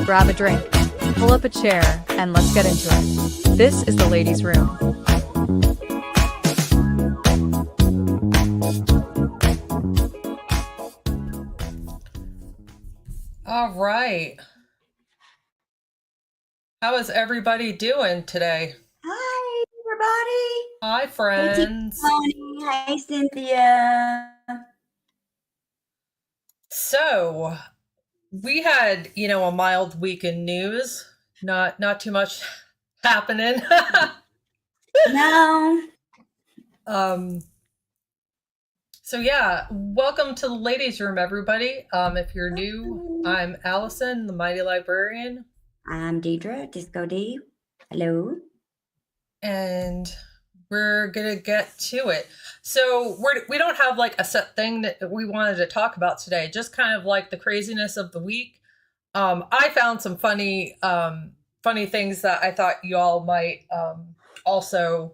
grab a drink, pull up a chair, and let's get into it. This is the ladies' room. All right. How is everybody doing today? Hi, everybody. Hi, friends. Hey, Tony. Hi, Cynthia. So, we had, a mild week in news. Not too much happening. No. So yeah, welcome to the ladies' room, everybody. If you're new, I'm Allison, the mighty librarian. I'm Deidre, Disco D. Hello. And we're gonna get to it. So we don't have like a set thing that we wanted to talk about today. Just kind of like the craziness of the week. I found some funny things that I thought y'all might also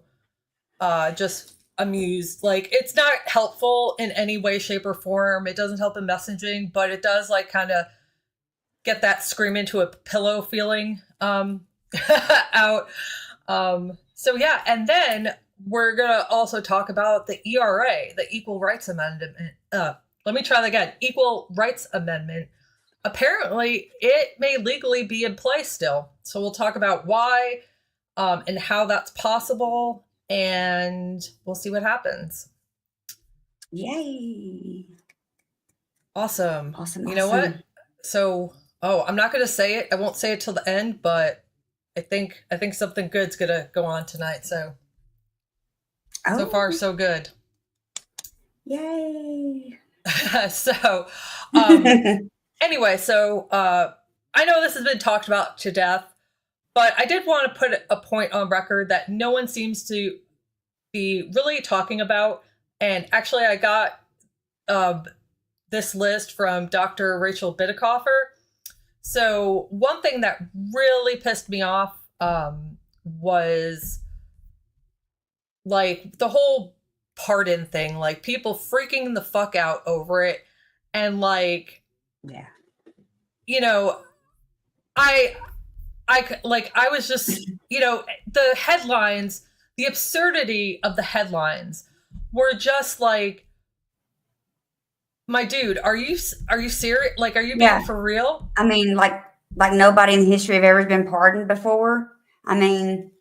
just amuse. Like, it's not helpful in any way, shape, or form. It doesn't help in messaging, but it does like kind of get that scream into a pillow feeling out. So yeah, and then we're gonna also talk about the ERA, the Equal Rights Amendment. Let me try that again. Equal Rights Amendment. Apparently, it may legally be in place still. So we'll talk about why and how that's possible, and we'll see what happens. Yay. Awesome. Awesome. You know what? So, I'm not going to say it. I won't say it till the end, but I think something good's going to go on tonight. So, so far, so good. Yay. So, anyway, so I know this has been talked about to death, but I did want to put a point on record that no one seems to be really talking about. And actually, I got this list from Dr. Rachel Bidikofer. So one thing that really pissed me off was like the whole pardon thing, like people freaking the fuck out over it. And like, yeah, I was just, the headlines, the absurdity of the headlines were just like, my dude, are you serious? Like, are you being for real? I mean, like nobody in the history have ever been pardoned before. I mean,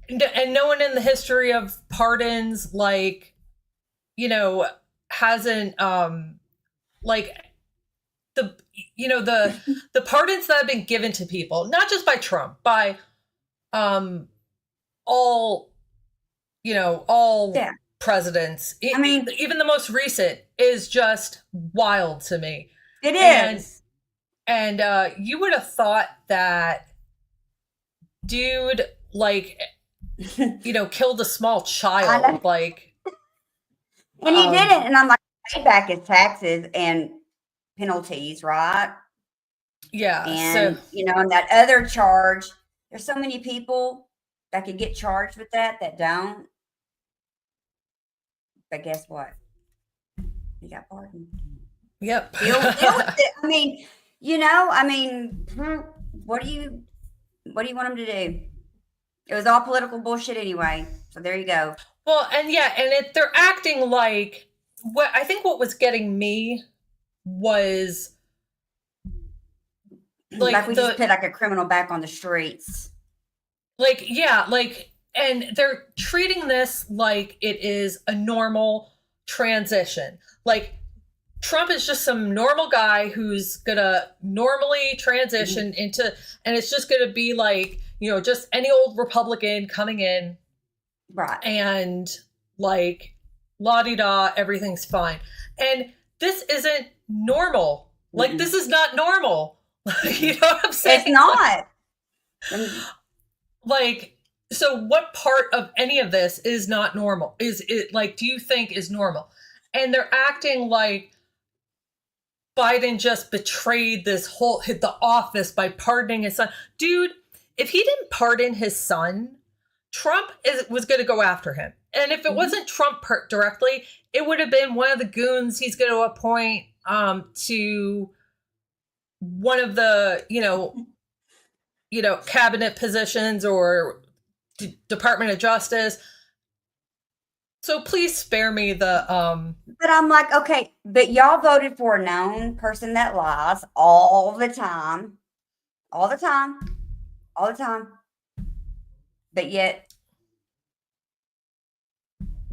and no one in the history of pardons, like, hasn't, like, the pardons that have been given to people, not just by Trump, by all presidents. I mean, even the most recent is just wild to me. It is. And you would have thought that dude, like, killed a small child, like, and he didn't. And I'm like, pay back his taxes and penalties, right? Yeah. And and that other charge, there's so many people that could get charged with that don't. But guess what? He got pardoned. Yep. Deal with it. I mean, what do you want him to do? It was all political bullshit anyway. So there you go. Well, and they're acting like what was getting me was like we just put like a criminal back on the streets. Like, yeah, like, and they're treating this like it is a normal transition. Like, Trump is just some normal guy who's gonna normally transition into, and it's just gonna be like, just any old Republican coming in. Right. And like, la-di-da, everything's fine. And this isn't normal. Like, this is not normal. You know what I'm saying? It's not. Like, so what part of any of this is not normal? Is it, like, do you think is normal? And they're acting like Biden just betrayed the office by pardoning his son. Dude, if he didn't pardon his son, Trump was going to go after him. And if it wasn't Trump directly, it would have been one of the goons he's going to appoint to one of the, cabinet positions or Department of Justice. So please spare me the But I'm like, okay, but y'all voted for a known person that lies all the time. All the time. All the time. But yet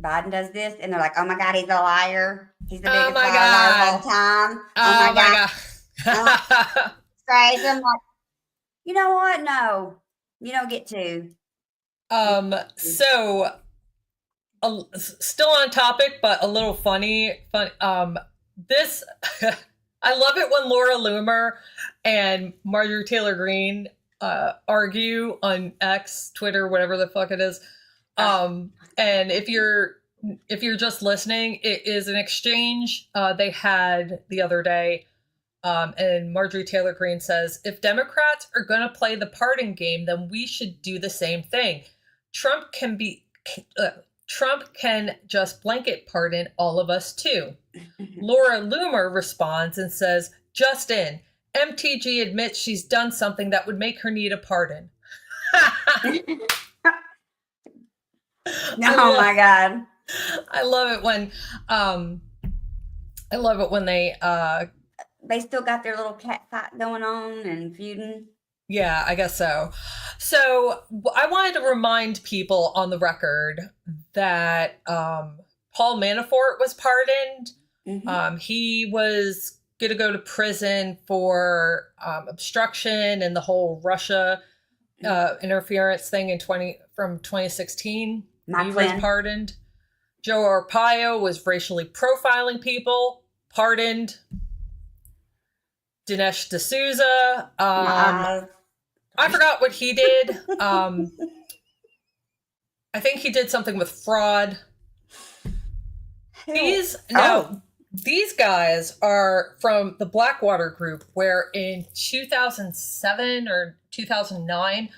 Biden does this and they're like, oh my God, he's a liar. He's the biggest liar of all time. Oh my God. It's crazy. I'm like, you know what? No, you don't get to. So still on topic, but a little funny. This, I love it when Laura Loomer and Marjorie Taylor Greene argue on X, Twitter, whatever the fuck it is. And if you're just listening, it is an exchange they had the other day. And Marjorie Taylor Greene says, if Democrats are going to play the pardon game, then we should do the same thing. Trump can just blanket pardon all of us too. Laura Loomer responds and says, just in, MTG admits she's done something that would make her need a pardon. Oh my God. I love it when they still got their little cat fight going on and feuding. Yeah, I guess so. So I wanted to remind people on the record that Paul Manafort was pardoned. Mm-hmm. He was going to go to prison for obstruction and the whole Russia interference thing from 2016. He was pardoned. Joe Arpaio was racially profiling people, pardoned. Dinesh D'Souza, I forgot what he did. I think he did something with fraud. These guys are from the Blackwater Group, where in 2007 or 2009,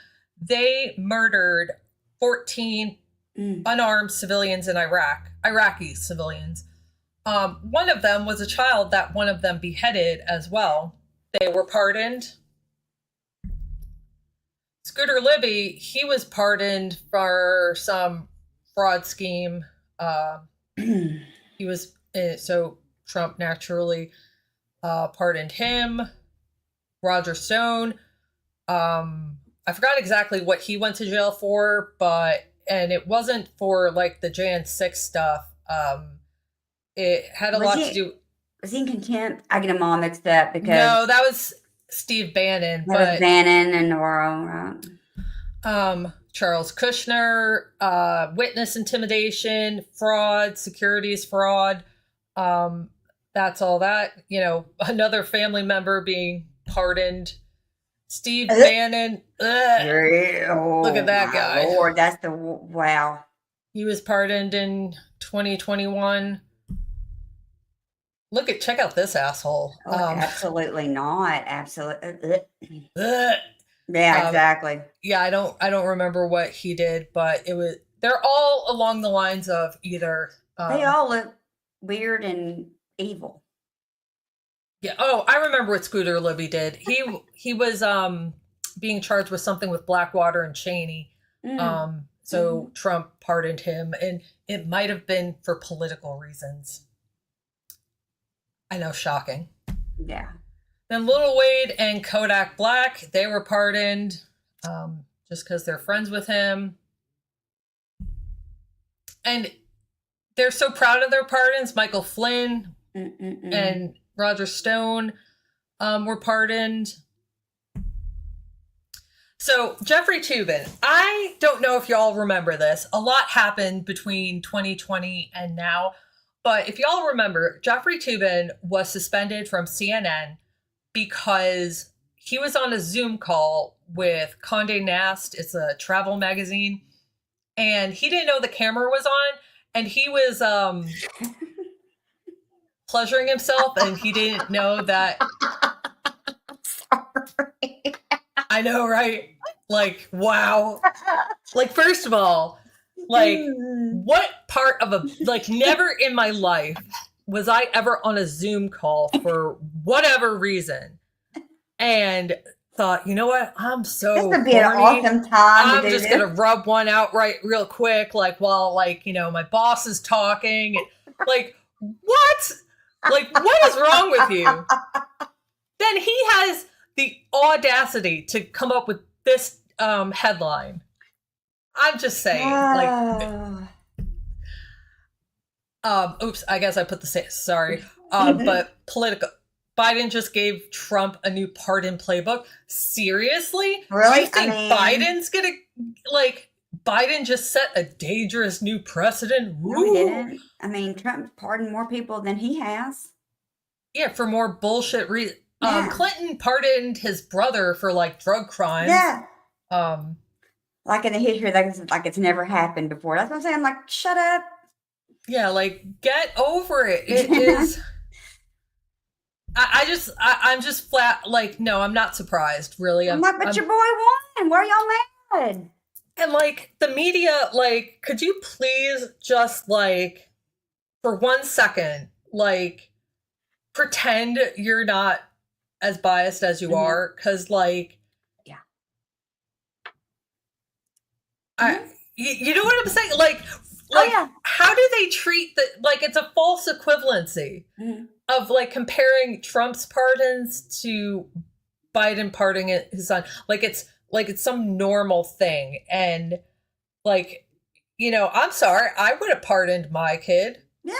they murdered 14 unarmed civilians in Iraqi civilians. One of them was a child that one of them beheaded as well. They were pardoned. Scooter Libby, he was pardoned for some fraud scheme. He was, so Trump naturally pardoned him. Roger Stone, I forgot exactly what he went to jail for, and it wasn't for like the Jan 6 stuff. It had a lot to do. Was he in contempt? I get them all mixed up because no, that was Steve Bannon. That was Bannon and Noro, right? Charles Kushner, witness intimidation, fraud, securities fraud. That's all that. Another family member being pardoned. Steve Bannon. Look at that guy. Lord, that's wow. He was pardoned in 2021. Check out this asshole. Absolutely not. Absolutely. Yeah, exactly. Yeah, I don't remember what he did, but they're all along the lines of either. They all look weird and evil. Yeah. Oh, I remember what Scooter Libby did. He was being charged with something with Blackwater and Cheney. So Trump pardoned him, and it might have been for political reasons. I know, shocking. Yeah. Then Lil Wade and Kodak Black, they were pardoned just because they're friends with him. And they're so proud of their pardons. Michael Flynn and Roger Stone were pardoned. So Jeffrey Toobin, I don't know if y'all remember this. A lot happened between 2020 and now. But if y'all remember, Jeffrey Toobin was suspended from CNN because he was on a Zoom call with Condé Nast. It's a travel magazine. And he didn't know the camera was on. And he was pleasuring himself. And he didn't know that. Sorry. I know, right? Like, wow. Like, first of all, like, what part of never in my life was I ever on a Zoom call for whatever reason. and thought, you know what? I'm so This would be an horny. awesome time to I'm do just this. gonna rub one out real quick, like while like, you know, my boss is talking. Like, what? Like, what is wrong with you? Then he has the audacity to come up with this headline. I'm just saying, like, oops, I guess I put the same, sorry. But political, Biden just gave Trump a new pardon playbook. Seriously? Really? You think Biden's gonna, like, Biden just set a dangerous new precedent? No, he didn't. I mean, Trump pardoned more people than he has. Yeah, for more bullshit reasons. Yeah. Clinton pardoned his brother for, like, drug crimes. Yeah. Um, Like in the history, like it's never happened before. That's what I'm saying. I'm like, shut up. Yeah, like, get over it. It is. I'm just flat, like, no, I'm not surprised, really. I'm like, but your boy won. Why are y'all mad? And, like, the media, like, could you please just, like, for 1 second, like, pretend you're not as biased as you are? Because, like, yeah. You know what I'm saying? Like, how do they treat the, like, it's a false equivalency of, like, comparing Trump's pardons to Biden pardoning his son. Like it's some normal thing. And, like, you know, I'm sorry, I would have pardoned my kid. Yeah.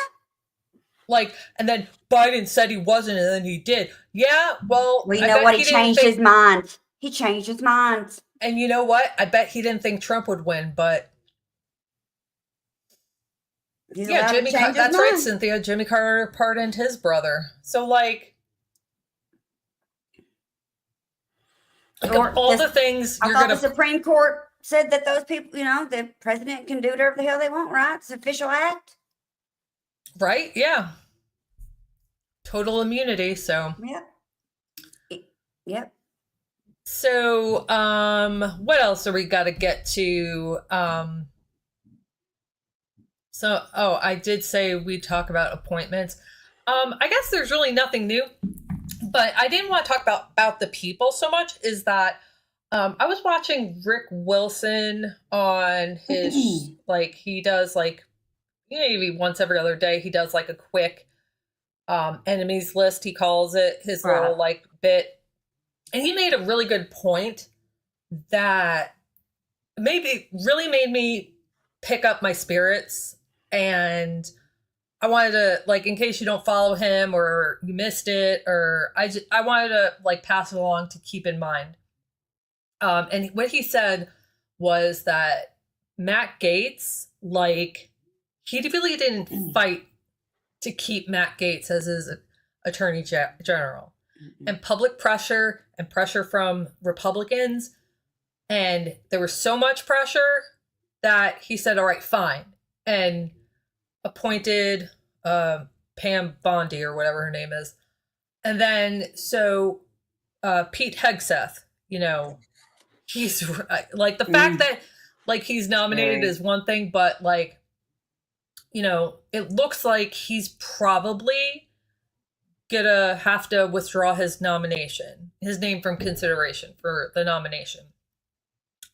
Like, and then Biden said he wasn't, and then he did. Yeah, well, you know what? He changed his mind. He changed his mind. And you know what? I bet he didn't think Trump would win, but yeah, that's right, Cynthia. Jimmy Carter pardoned his brother. So, like, all the things I thought the Supreme Court said that those people, you know, the president can do whatever the hell they want, right? It's an official act. Right? Yeah. Total immunity, so. Yep. Yep. So, what else are we got to get to? I did say we'd talk about appointments. I guess there's really nothing new, but I didn't want to talk about the people so much. Is that I was watching Rick Wilson on his, like, he does, like, maybe once every other day, he does, like, a quick enemies list, he calls it, his little, like, bit. And he made a really good point that really made me pick up my spirits. And I wanted to, like, in case you don't follow him or you missed it, or I wanted to, like, pass it along to keep in mind. And what he said was that Matt Gaetz, like, he really didn't fight to keep Matt Gaetz as his attorney general. And public pressure and pressure from Republicans, and there was so much pressure that he said, all right, fine, and appointed Pam Bondi or whatever her name is. And then so Pete Hegseth, you know, he's like, the fact that, like, he's nominated is one thing, but, like, you know, it looks like he's probably gonna have to withdraw his name from consideration for the nomination.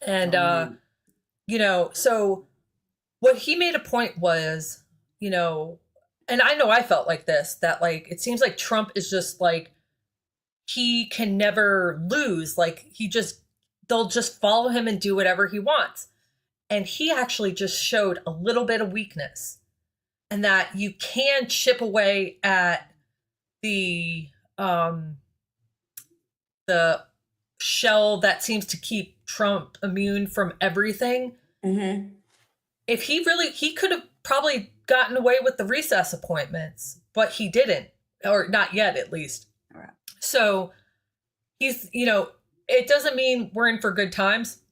And you know, so what he made a point was, you know, and I know I felt like this, that, like, it seems like Trump is just, like, he can never lose. Like, they'll just follow him and do whatever he wants. And he actually just showed a little bit of weakness, and that you can chip away at the shell that seems to keep Trump immune from everything. If he could have probably gotten away with the recess appointments, but he didn't, or not yet, at least. Right. So he's, you know, it doesn't mean we're in for good times.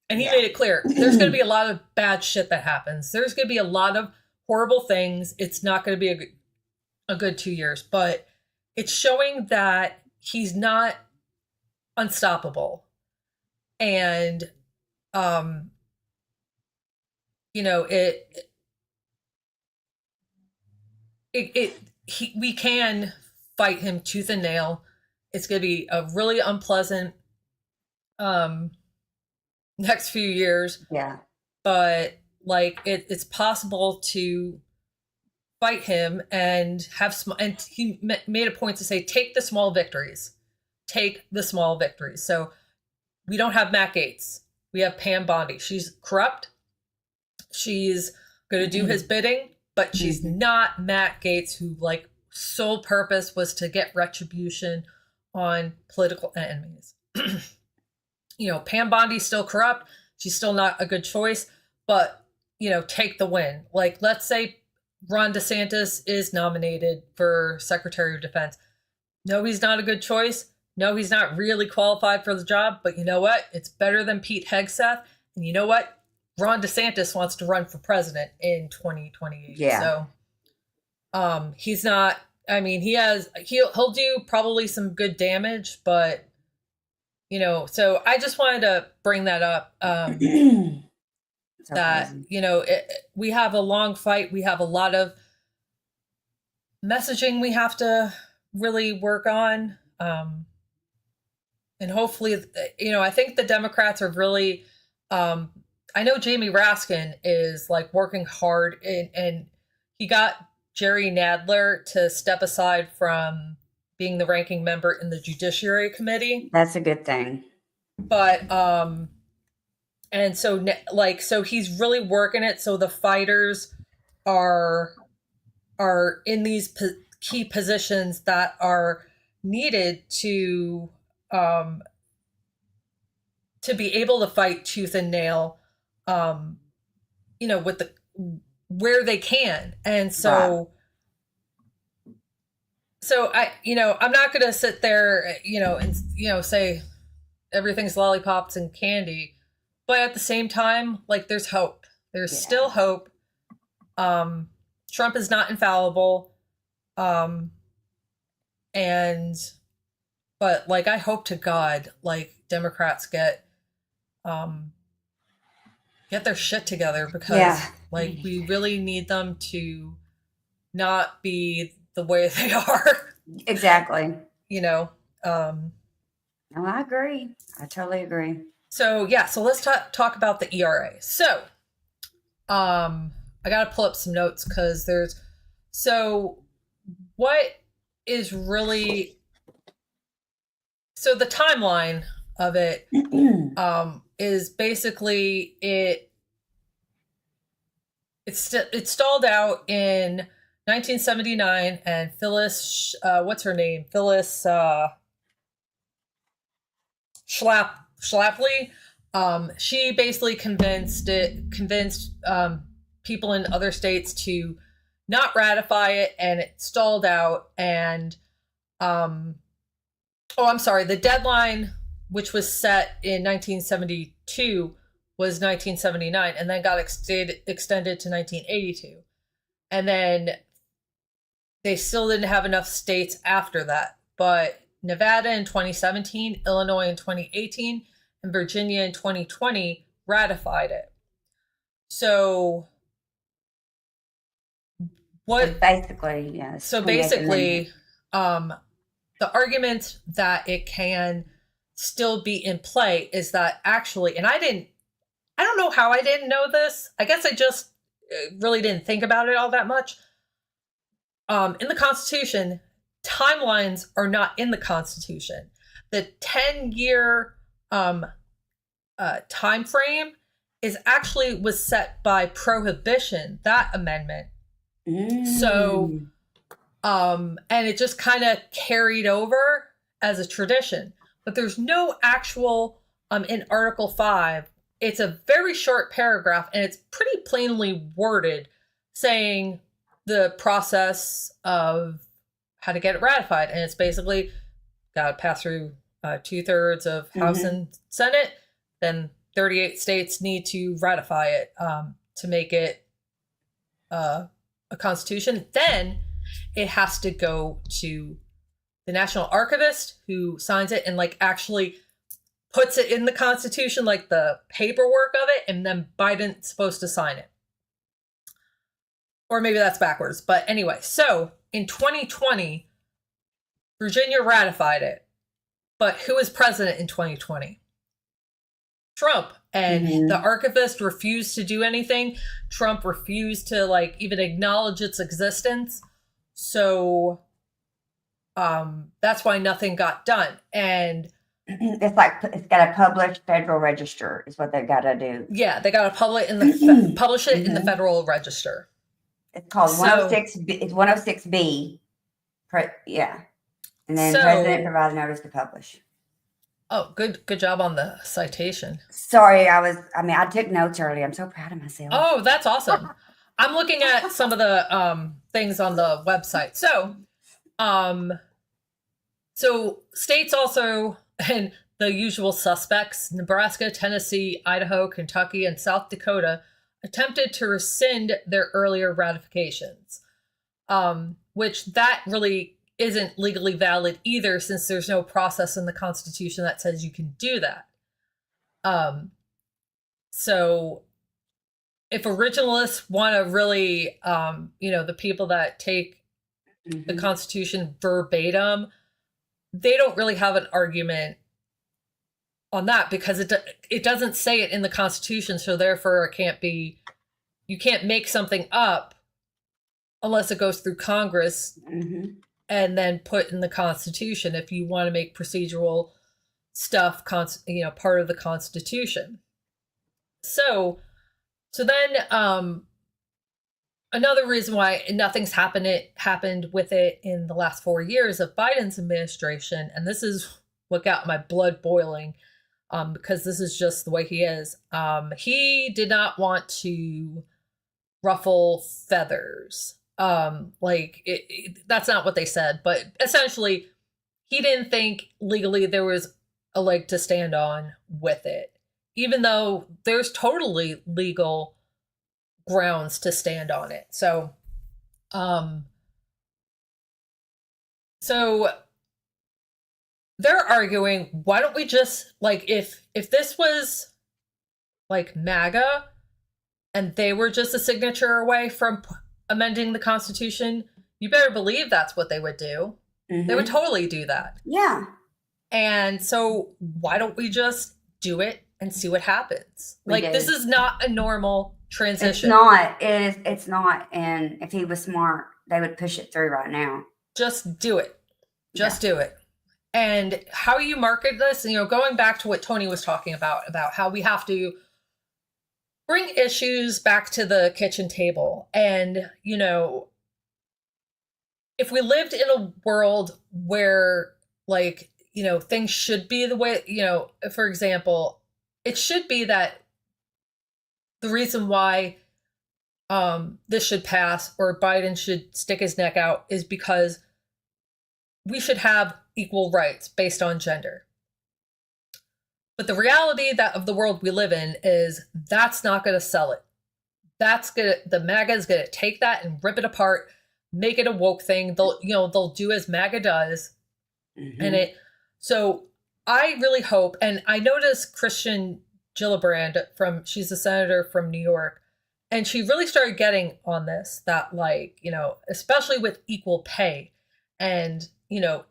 And he made it clear, there's going to be a lot of bad shit that happens. There's going to be a lot of horrible things. It's not going to be a good 2 years, but it's showing that he's not unstoppable. And, you know, we can fight him tooth and nail, it's going to be a really unpleasant next few years. Yeah. But like it's possible to fight him and have and he made a point to say, take the small victories. Take the small victories. So we don't have Matt Gaetz. We have Pam Bondi. She's corrupt. She's going to do his bidding, but she's not Matt Gaetz, who like sole purpose was to get retribution on political enemies. You know, Pam Bondi's still corrupt. She's still not a good choice, but, you know, take the win. Like, let's say Ron DeSantis is nominated for Secretary of Defense. No, he's not a good choice. No, he's not really qualified for the job, but you know what? It's better than Pete Hegseth. And you know what? Ron DeSantis wants to run for president in 2028. Yeah. So he's not, I mean, he'll do probably some good damage, but you know, so I just wanted to bring that up. That, you know, we have a long fight. We have a lot of messaging we have to really work on. And hopefully, you know, I think the Democrats are really, I know Jamie Raskin is like working hard and he got Jerry Nadler to step aside from being the ranking member in the Judiciary Committee. That's a good thing. But, and so like, so he's really working it. So the fighters are in these key positions that are needed to be able to fight tooth and nail, you know, with where they can. And so, so I, you know, I'm not going to sit there, you know, and, you know, say everything's lollipops and candy, but at the same time, like there's hope. There's still hope. Trump is not infallible. But like, I hope to God, like Democrats get their shit together because like we really need them to not be the way they are. Exactly. You know, no, I agree. I totally agree. So yeah, so let's talk about the ERA. So, I got to pull up some notes because so what is really, so the timeline of it, is basically it stalled out in 1979 and Phyllis, what's her name? Phyllis, Schlafly. She basically convinced people in other states to not ratify it, and it stalled out. And the deadline, which was set in 1972, was 1979, and then got extended to 1982. And then they still didn't have enough states after that, but Nevada in 2017, Illinois in 2018, and Virginia in 2020 ratified it. So what basically, yes. So basically, the argument that it can still be in play is that actually, and I don't know how I didn't know this. I guess I just really didn't think about it all that much. In the Constitution, timelines are not in the Constitution. The 10-year time frame was set by prohibition, that amendment. So, and it just kind of carried over as a tradition. But there's no actual, in Article 5, it's a very short paragraph, and it's pretty plainly worded, saying the process of how to get it ratified. And it's basically got to pass through 2/3 of House and Senate. Then 38 states need to ratify it to make it a constitution. Then it has to go to the National Archivist, who signs it and like actually puts it in the Constitution, like the paperwork of it, and then Biden's supposed to sign it. Or maybe that's backwards. But anyway, so in 2020, Virginia ratified it. But who was president in 2020? Trump. And the archivist refused to do anything. Trump refused to like even acknowledge its existence. So that's why nothing got done. And it's like it's got to publish Federal Register is what they've got to do. Yeah, they got to publish it in the Federal Register. It's called 106. It's 106B. Yeah, and then president provides notice to publish. Oh, good job on the citation. Sorry, I took notes earlier. I'm so proud of myself. Oh, that's awesome. I'm looking at some of the things on the website. So states also, and the usual suspects, Nebraska, Tennessee, Idaho, Kentucky, and South Dakota, attempted to rescind their earlier ratifications, which that really isn't legally valid either, since there's no process in the Constitution that says you can do that. So if originalists want to really, the people that take the Constitution verbatim, they don't really have an argument on that, because it doesn't say it in the Constitution, so therefore you can't make something up unless it goes through Congress and then put in the Constitution if you want to make procedural stuff part of the Constitution. So then another reason why nothing's happened with it in the last 4 years of Biden's administration, and this is what got my blood boiling, because this is just the way he is. He did not want to ruffle feathers. That's not what they said, but essentially he didn't think legally there was a leg to stand on with it, even though there's totally legal grounds to stand on it. So they're arguing, why don't we just, like, if this was like MAGA and they were just a signature away from amending the Constitution, you better believe that's what they would do. They would totally do that. Yeah. And so why don't we just do it and see what happens? This is not a normal transition. It's not. And if he was smart, they would push it through right now. Just do it. Do it. And how you market this, going back to what Tony was talking about how we have to bring issues back to the kitchen table. And, if we lived in a world where, things should be the way, for example, it should be that the reason why this should pass or Biden should stick his neck out is because we should have equal rights based on gender. But the reality of the world we live in is that's not going to sell it. The MAGA is going to take that and rip it apart, make it a woke thing. They'll do as MAGA does. So I really hope, and I noticed Christian Gillibrand she's a senator from New York, and she really started getting on this, that especially with equal pay and,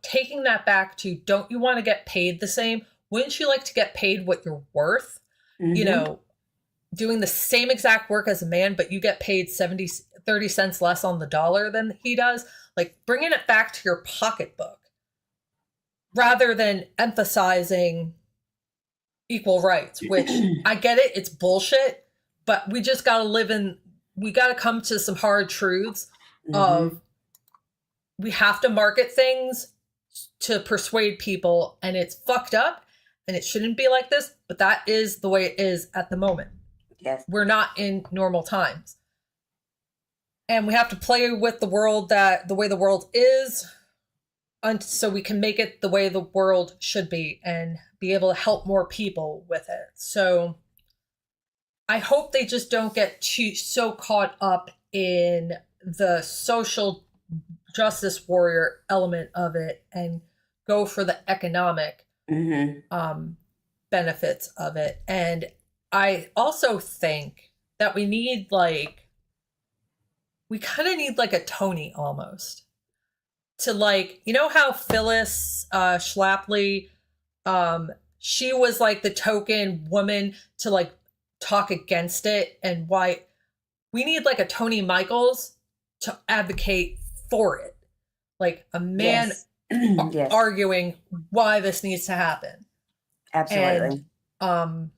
taking that back to, don't you want to get paid the same? Wouldn't you like to get paid what you're worth? Doing the same exact work as a man, but you get paid 30 cents less on the dollar than he does. Bringing it back to your pocketbook rather than emphasizing equal rights, which I get it. It's bullshit, but we just got to we got to come to some hard truths of we have to market things to persuade people, and it's fucked up and it shouldn't be like this, but that is the way it is at the moment. Yes. We're not in normal times. And we have to play with the way the world is, so we can make it the way the world should be and be able to help more people with it. So I hope they just don't get so caught up in the social justice warrior element of it and go for the economic benefits of it. And I also think that we need we kind of need a Tony almost to how Phyllis Schlafly she was like the token woman to like talk against it, and why we need like a Tony Michaels to advocate for it. Like a man Yes. arguing why this needs to happen. Absolutely. And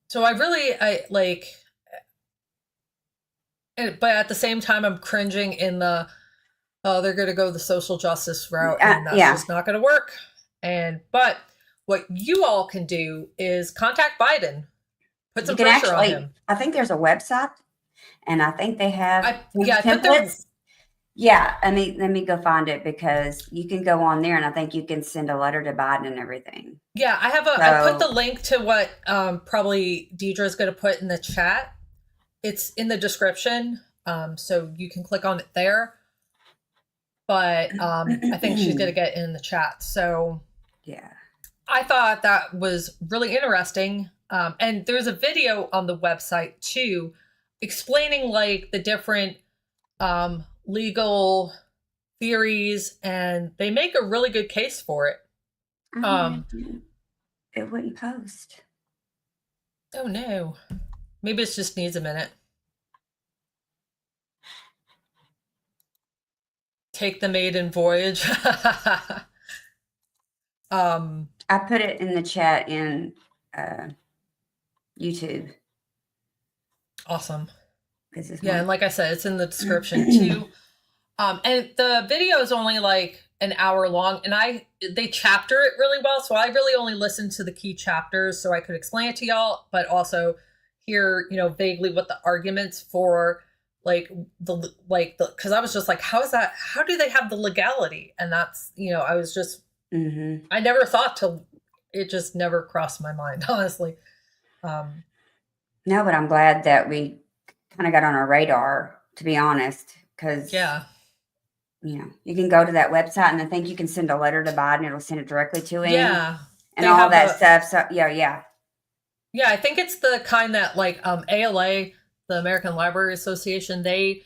so I like, but at the same time I'm cringing in the, oh, they're going to go the social justice route, and that's just not going to work. But what you all can do is contact Biden, put some pressure on him. I think there's a website, and I think they have templates. Yeah, let me go find it, because you can go on there, and I think you can send a letter to Biden and everything. Yeah, I put the link to what probably Deidre's going to put in the chat. It's in the description, so you can click on it there. But I think she's going to get in the chat. So yeah, I thought that was really interesting. And there's a video on the website too, explaining like the different legal theories, and they make a really good case for it. It wouldn't post. Oh no, maybe it just needs a minute. Take the maiden voyage. I put it in the chat in YouTube. Awesome. Yeah, and like I said, it's in the description too. And the video is only like an hour long, and they chapter it really well. So I really only listened to the key chapters so I could explain it to y'all, but also hear, vaguely what the arguments for because I was just like, how do they have the legality? And that's, I was just, I never thought it just never crossed my mind, honestly. No, but I'm glad that we kind of got on our radar, to be honest, because you can go to that website, and I think you can send a letter to Biden. It'll send it directly to him. Yeah. And all that stuff. So yeah. Yeah, I think it's the kind that like ALA, the American Library Association, they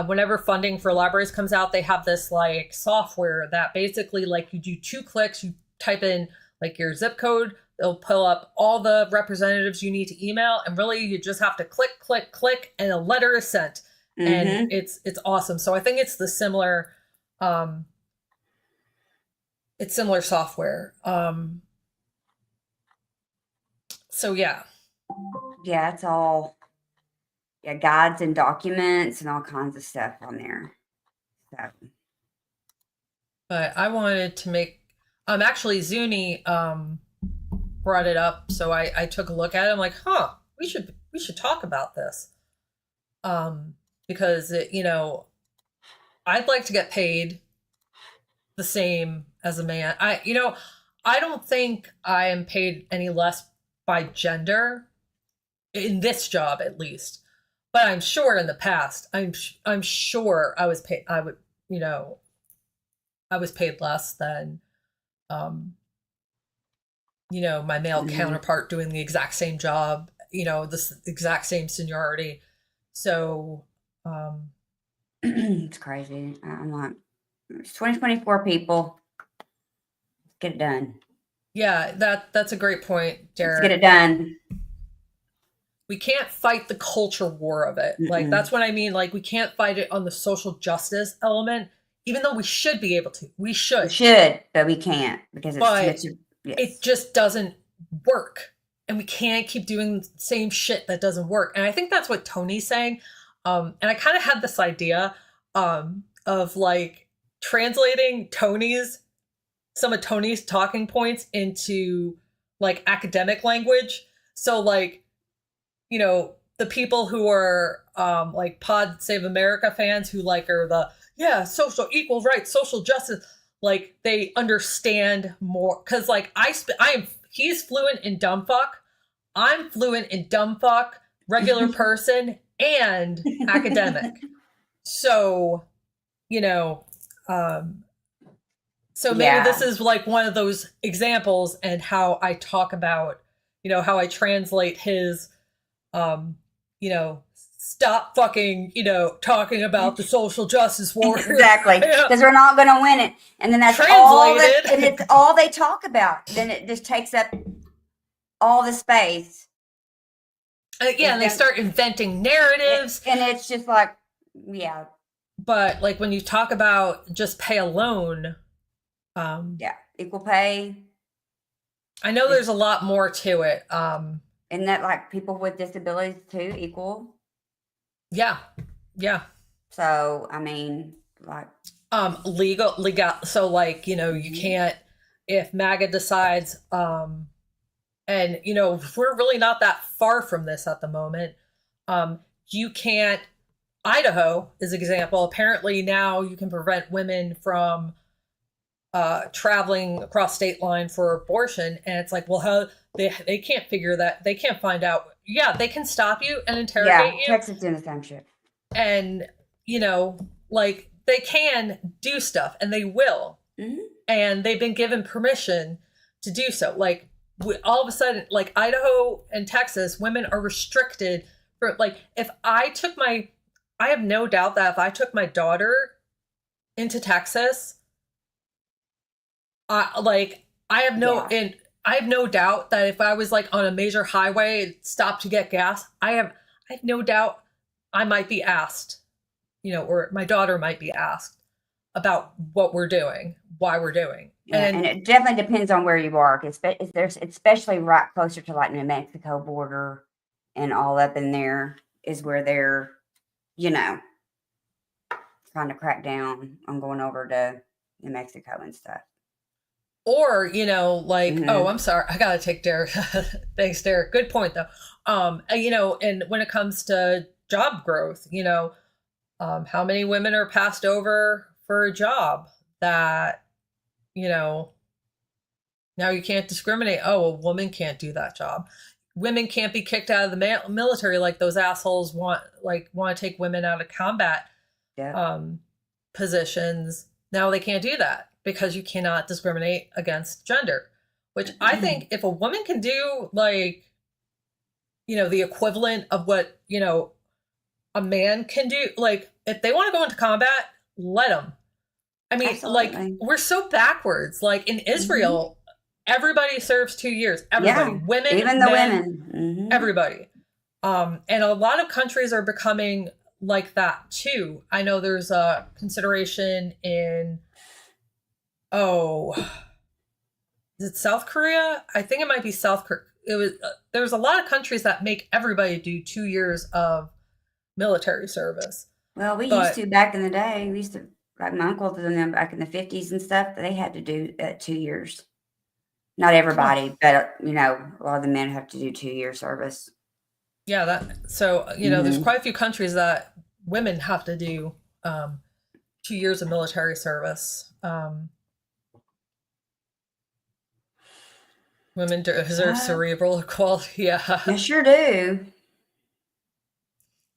whenever funding for libraries comes out, they have this like software that basically like you do 2 clicks, you type in like your zip code, it'll pull up all the representatives you need to email, and really you just have to click, and a letter is sent. And it's awesome. So I think it's the similar software. So yeah. Yeah, it's all guides and documents and all kinds of stuff on there. So. But I wanted to make actually Zuni brought it up, so I took a look at it. I'm like, we should talk about this. Because I'd like to get paid the same as a man. I don't think I am paid any less by gender in this job, at least. But I'm sure in the past, I'm sure I was paid. I was paid less than, my male counterpart doing the exact same job. This exact same seniority. So, it's crazy. I'm like, it's 2024 people. Get it done. Yeah, that's a great point, Derek. Let's get it done. We can't fight the culture war of it. Like, that's what I mean. Like, we can't fight it on the social justice element, even though we should be able to. We should. But we can't, because it just doesn't work. And we can't keep doing the same shit that doesn't work. And I think that's what Tony's saying. And I kind of had this idea of like translating some of Tony's talking points into like academic language. So like, the people who are like Pod Save America fans who like are social equal rights, social justice, like they understand more. Cause like he's fluent in dumb fuck. I'm fluent in dumb fuck, regular person, and academic. So, so maybe this is like one of those examples, and how I talk about, how I translate his, stop fucking, talking about the social justice warrior. Exactly, because we're not going to win it. And then that's and it's all they talk about. Then it just takes up all the space. And they start inventing narratives. And it's just like, yeah. But like when you talk about just pay alone. Equal pay. I know there's a lot more to it. And that like people with disabilities too, equal. Yeah. So, I mean, like. Legal. So like, you can't, if MAGA decides, and we're really not that far from this at the moment. You can't, Idaho is an example. Apparently now you can prevent women from traveling across state line for abortion. And it's like, well, how they can't figure that. They can't find out. Yeah, they can stop you and interrogate you. Texas doing the same shit. And, like they can do stuff and they will. Mm-hmm. And they've been given permission to do so. Like all of a sudden, like Idaho and Texas, women are restricted for like, I have no doubt that if I took my daughter into Texas, I have no doubt that if I was like on a major highway, stopped to get gas, I have no doubt I might be asked, or my daughter might be asked about what we're doing, why we're doing. Yeah, and it definitely depends on where you are. There's especially right closer to like New Mexico border and all up in there is where they're, trying to crack down on going over to New Mexico and stuff. Or, oh, I'm sorry, I gotta take Derek. Thanks, Derek. Good point though. And when it comes to job growth, how many women are passed over for a job that, now you can't discriminate. Oh, a woman can't do that job. Women can't be kicked out of the military like those assholes want to take women out of combat positions. Now they can't do that because you cannot discriminate against gender, which I think if a woman can do the equivalent of what, a man can do, like if they want to go into combat, let them. I mean, Absolutely. We're so backwards. Like in Israel, everybody serves 2 years. Everybody, women, even the women, everybody. And a lot of countries are becoming like that too. I know there's a consideration in, is it South Korea? I think it might be South Korea. There's a lot of countries that make everybody do 2 years of military service. Well, we used to back in the day. We used to, like my uncles and them back in the 50s and stuff, they had to do 2 years. Not everybody, but a lot of the men have to do 2 year service. Yeah, there's quite a few countries that women have to do 2 years of military service. Women deserve cerebral equality. Yeah, they sure do.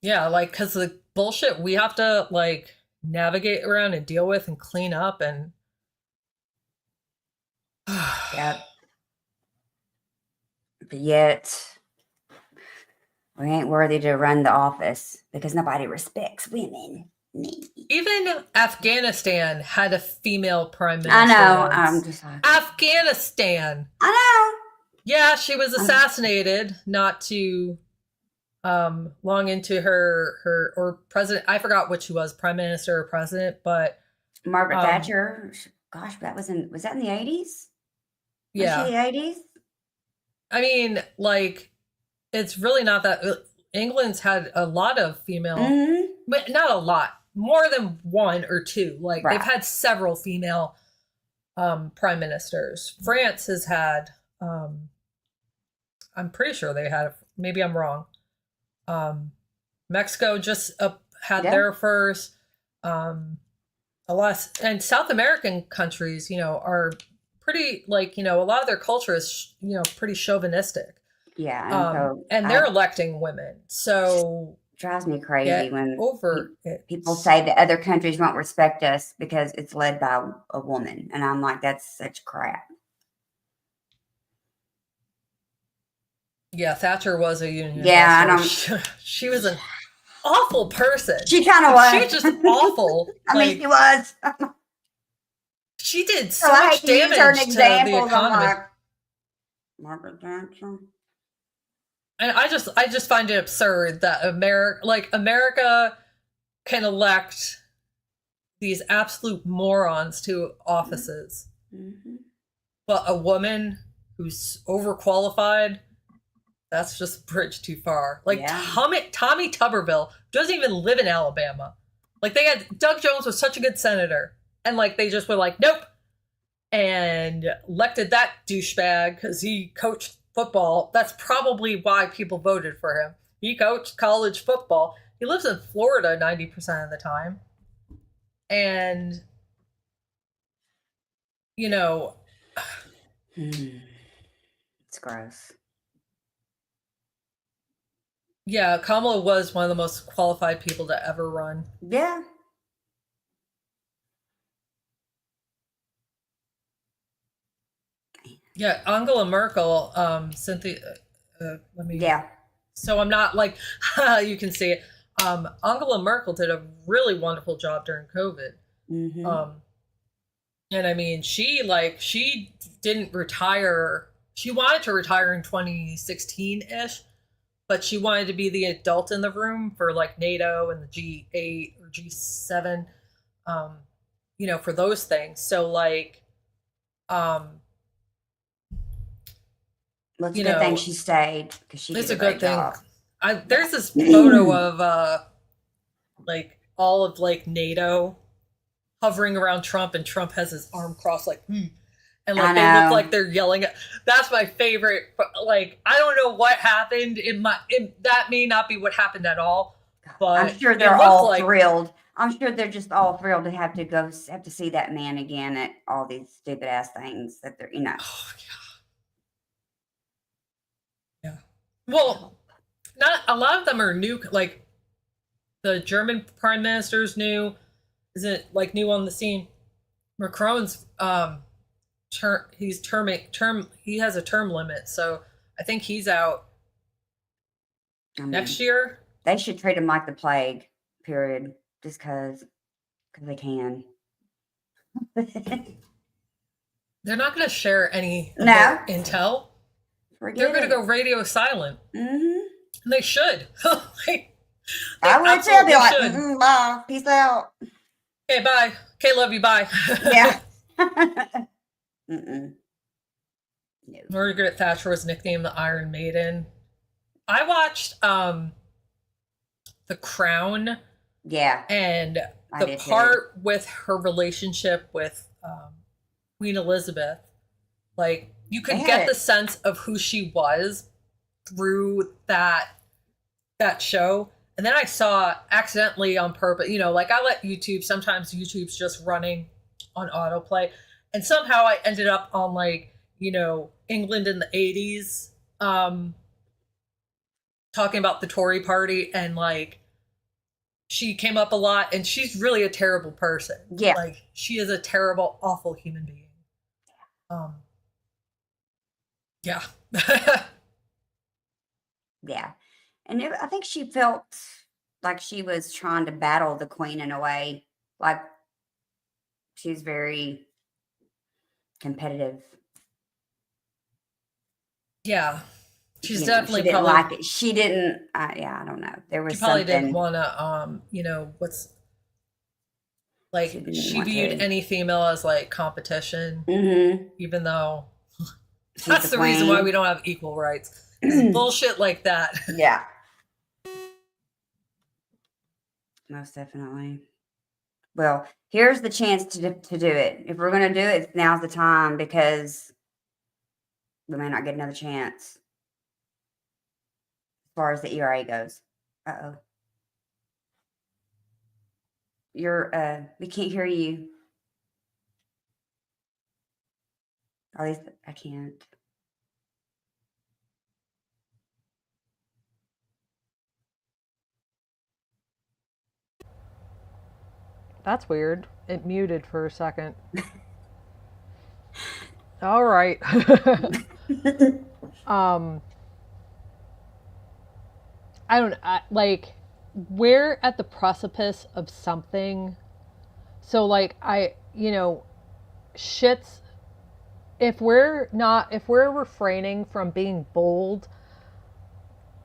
Yeah, because the bullshit we have to navigate around and deal with and clean up and. Yeah. But yet, we ain't worthy to run the office because nobody respects women. Even Afghanistan had a female prime minister. I know. I'm just like Afghanistan. I know. Yeah, she was assassinated not too long into her or president. I forgot what she was, prime minister or president, but Margaret Thatcher. Gosh, was that in the 80s? Yeah, was she 80s. I mean, it's really not that. England's had a lot of female, but not a lot, more than one or two. Right. They've had several female prime ministers. France has had, I'm pretty sure they had, maybe I'm wrong. Mexico just had their first. A lot, and South American countries, are pretty a lot of their culture is pretty chauvinistic. Yeah, and they're electing women, so drives me crazy when people say that other countries won't respect us because it's led by a woman, and I'm like, that's such crap. Yeah, Thatcher was a unionist. Yeah, she was a awful person. She kind of was. She's just awful. I mean, she was. She did so much damage to the economy. Like, Margaret Thatcher. And I just find it absurd that America can elect these absolute morons to offices, but a woman who's overqualified, that's just a bridge too far. Like Tommy Tuberville doesn't even live in Alabama. Like they had Doug Jones was such a good senator, and like they just were like, nope, and elected that douchebag because he coached football. That's probably why people voted for him. He coached college football. He lives in Florida 90% of the time. And, you know. It's gross. Yeah, Kamala was one of the most qualified people to ever run. Yeah. Yeah, Angela Merkel, Cynthia, let me. Yeah. So I'm not like, you can see it. Angela Merkel did a really wonderful job during COVID. And I mean, she didn't retire. She wanted to retire in 2016-ish, but she wanted to be the adult in the room for like NATO and the G8 or G7, you know, for those things. So like, well, it's a good thing she stayed because she did a great job. There's this photo of like all of like NATO hovering around Trump, and Trump has his arm crossed like, and like they look like they're yelling at. That's my favorite. Like I don't know what happened. That may not be what happened at all. But I'm sure they're all thrilled. I'm sure they're just all thrilled to have to see that man again at all these stupid ass things that they're, you know. Oh, yeah. Well, not a lot of them are new. Like the German prime minister's new, isn't like new on the scene. Macron's he has a term limit, so I think he's out next year. They should treat him like the plague. Period. Just because they can. They're not going to share any intel. They're going to go radio silent. And they should. I would too. Be like, bye. Peace out. Okay, bye. Okay, love you. Bye. Yeah. Margaret Thatcher was nicknamed the Iron Maiden. I watched The Crown. Yeah. And the part with her relationship with Queen Elizabeth, like you could get the sense of who she was through that show. And then I saw accidentally on purpose, you know, like I let sometimes YouTube's just running on autoplay. And somehow I ended up on like, you know, England in the 80s, talking about the Tory party, and like she came up a lot, and she's really a terrible person. Yeah. Like she is a terrible, awful human being. Yeah. Yeah. And I think she felt like she was trying to battle the queen in a way. Like she was very competitive. Yeah. She's definitely she didn't like it. She didn't. I don't know. There was probably didn't want to. You know what's like she viewed any female as like competition, even though that's the reason why we don't have equal rights. Bullshit like that. Yeah. Most definitely. Well, here's the chance to do it. If we're going to do it, now's the time, because we may not get another chance as far as the ERA goes. Uh-oh. We can't hear you. At least I can't. That's weird. It muted for a second. All right. I we're at the precipice of something. So like shits, if we're refraining from being bold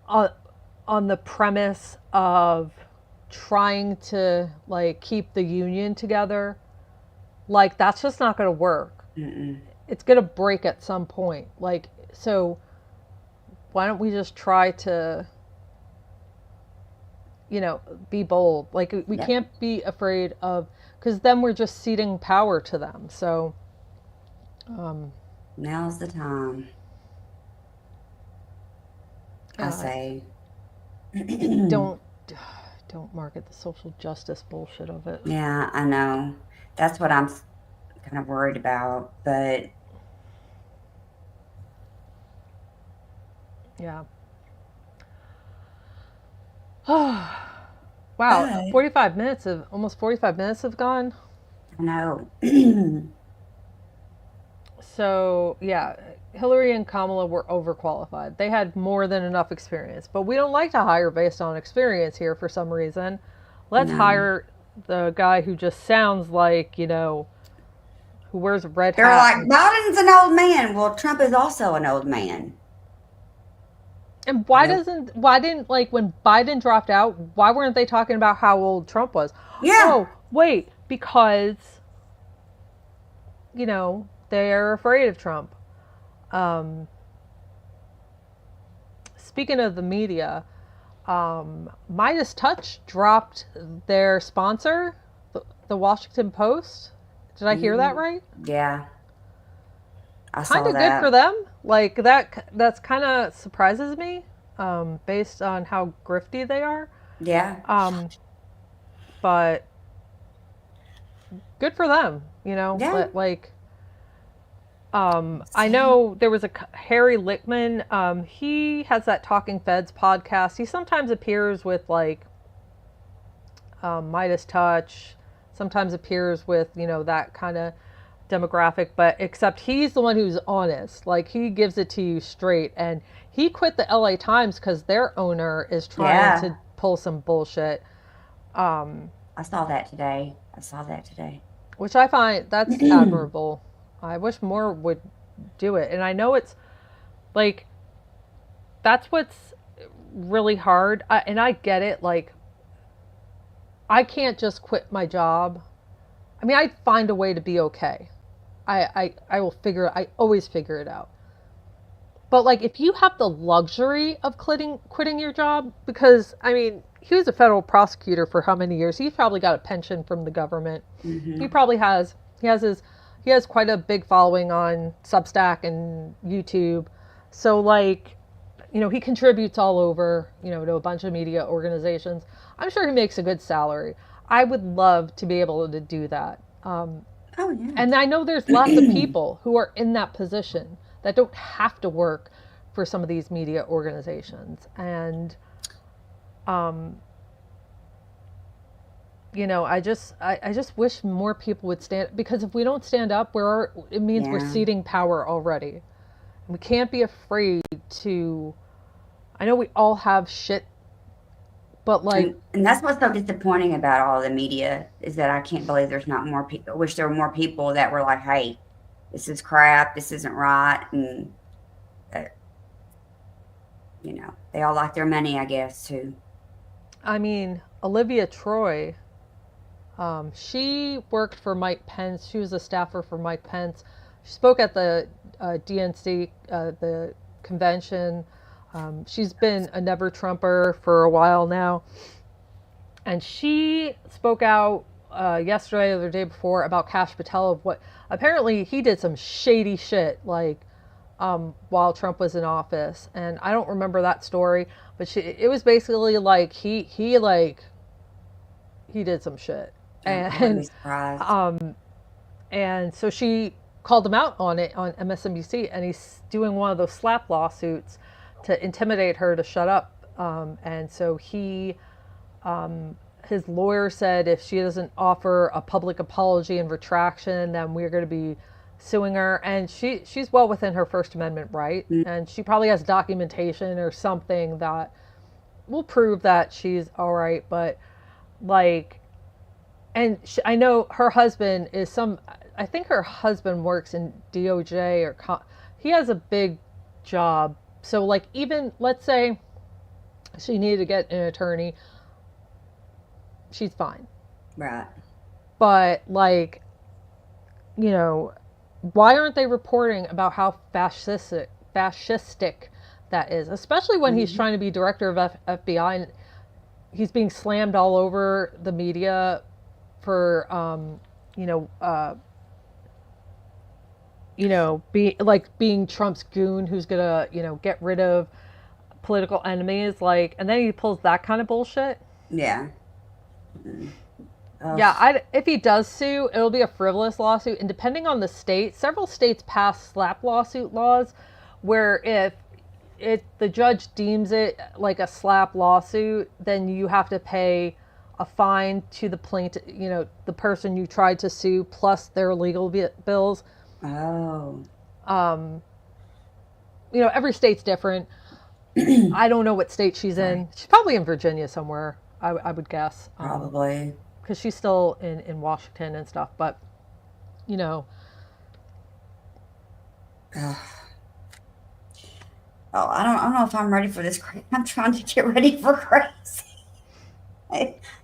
on the premise of trying to like keep the union together, like that's just not going to work. Mm-mm. It's going to break at some point. Like, so why don't we just try to, be bold? Like, we can't be afraid of, because then we're just ceding power to them. So now's the time. I say don't market the social justice bullshit of it. Yeah, I know. That's what I'm kind of worried about, but yeah. Wow, 45 minutes almost 45 minutes have gone. I know. So, yeah, Hillary and Kamala were overqualified. They had more than enough experience, but we don't like to hire based on experience here for some reason. Let's hire the guy who just sounds like, who wears a red hat. They're like, Biden's an old man. Well, Trump is also an old man. And why didn't, like, when Biden dropped out, why weren't they talking about how old Trump was? Yeah. Oh, wait, because, they're afraid of Trump. Speaking of the media, Midas Touch dropped their sponsor, the Washington Post. Did I hear that right? Yeah. I saw that. Kind of good for them. Like, that's kind of surprises me, based on how grifty they are. Yeah. But good for them, Yeah. But like, I know there was a Harry Lickman. He has that Talking Feds podcast. He sometimes appears with like Midas Touch. Sometimes appears with that kind of demographic, but except he's the one who's honest. Like, he gives it to you straight. And he quit the LA Times because their owner is trying to pull some bullshit. I saw that today. Which I find that's admirable. I wish more would do it. And I know it's like, that's what's really hard. And I get it. Like, I can't just quit my job. I mean, I'd find a way to be okay. I always figure it out. But like, if you have the luxury of quitting your job, because I mean, he was a federal prosecutor for how many years? He's probably got a pension from the government. Mm-hmm. He has quite a big following on Substack and YouTube. So like, he contributes all over, to a bunch of media organizations. I'm sure he makes a good salary. I would love to be able to do that. Oh, yeah. And I know there's lots of people who are in that position that don't have to work for some of these media organizations. And, I just wish more people would stand, because if we don't stand up, it means we're ceding power already. We can't be afraid to, I know we all have shit, but like, and that's what's so disappointing about all the media, is that I can't believe there's not more people. I wish there were more people that were like, hey, this is crap, this isn't right. And they all like their money, I guess, too. I mean, Olivia Troy, she worked for Mike Pence. She was a staffer for Mike Pence. She spoke at the DNC, the convention. She's been a never Trumper for a while now. And she spoke out yesterday or the day before about Kash Patel, of what apparently he did some shady shit, like, while Trump was in office. And I don't remember that story, but it was basically like he did some shit. And so she called him out on it on MSNBC, and he's doing one of those slap lawsuits to intimidate her to shut up. And so his lawyer said if she doesn't offer a public apology and retraction, then we're going to be suing her. And she's well within her First Amendment right. Mm-hmm. And she probably has documentation or something that we'll prove that she's all right, but like, and I know her husband is some. I think her husband works in DOJ he has a big job. So like, even let's say she needed to get an attorney, she's fine. Right. But like, why aren't they reporting about how fascistic that is? Especially when he's trying to be director of FBI and he's being slammed all over the media for, being Trump's goon who's gonna, get rid of political enemies. Like, and then he pulls that kind of bullshit. Yeah. Yeah, if he does sue, it'll be a frivolous lawsuit. And depending on the state, several states pass slap lawsuit laws where if the judge deems it like a slap lawsuit, then you have to pay a fine to the plaintiff, the person you tried to sue, plus their legal bills. Oh. Every state's different. I don't know what state she's in. She's probably in Virginia somewhere, I would guess. Probably. Because she's still in Washington and stuff, but Oh, I don't know if I'm ready for this. I'm trying to get ready for crazy.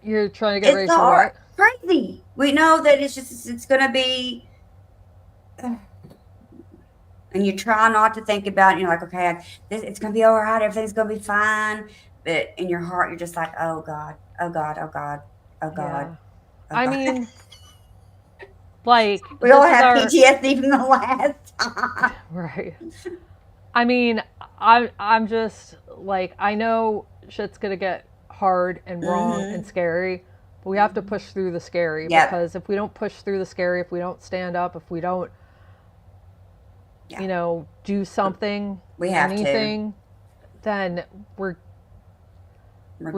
You're trying to get ready for what? Crazy. We know that it's going to be, and you try not to think about it. You're like, okay, it's going to be all right. Everything's going to be fine. But in your heart, you're just like, oh God, oh God, oh God. Oh God. Yeah. I mean, like, we all have PTSD from the last time. Right. I mean, I'm just like, I know shit's gonna get hard and wrong and scary, but we have to push through the scary. Because if we don't push through the scary, if we don't stand up, if we don't do something, anything, then we're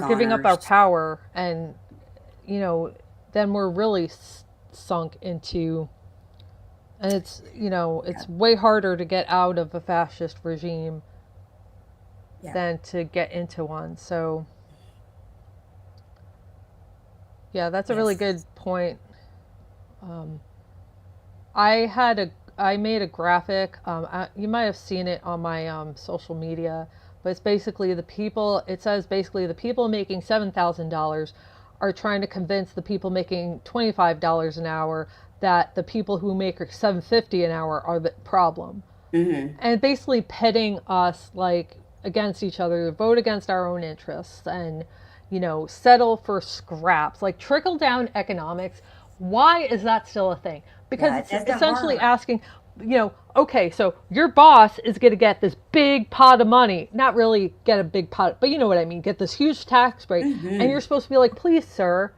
giving up our power, and then we're really sunk into, and it's it's way harder to get out of a fascist regime than to get into one. So yeah, that's a really good point. I made a graphic. You might have seen it on my social media, but it's basically it says basically the people making $7,000 are trying to convince the people making $25 an hour that the people who make $7.50 an hour are the problem. And basically pitting us like against each other, vote against our own interests, and settle for scraps. Like trickle down economics. Why is that still a thing? Because it's essentially asking, okay, so your boss is going to get this big pot of money, not really get a big pot, but you know what I mean, get this huge tax break, and you're supposed to be like, please, sir,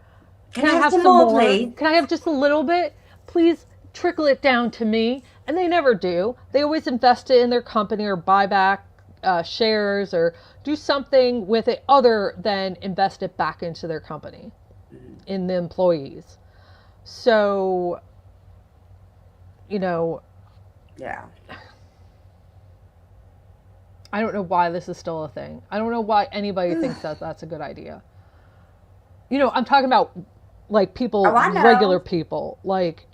can I have some more? Please? Can I have just a little bit? Please trickle it down to me. And they never do. They always invest it in their company or buy back shares or do something with it other than invest it back into their company, in the employees. So, yeah. I don't know why this is still a thing. I don't know why anybody thinks that that's a good idea. I'm talking about like people, regular people, like.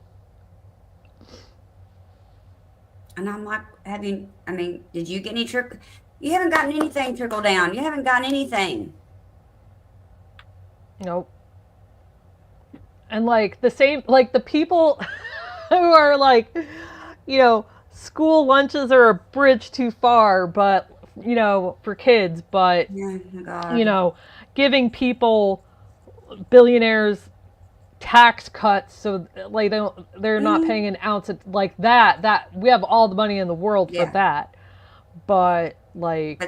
And I'm like, did you get any you haven't gotten anything trickle down. You haven't gotten anything. Nope. And like the same, like the people who are like, school lunches are a bridge too far, but, for kids, but, giving people, billionaires, tax cuts so like they're not paying an ounce of, like that we have all the money in the world for that, but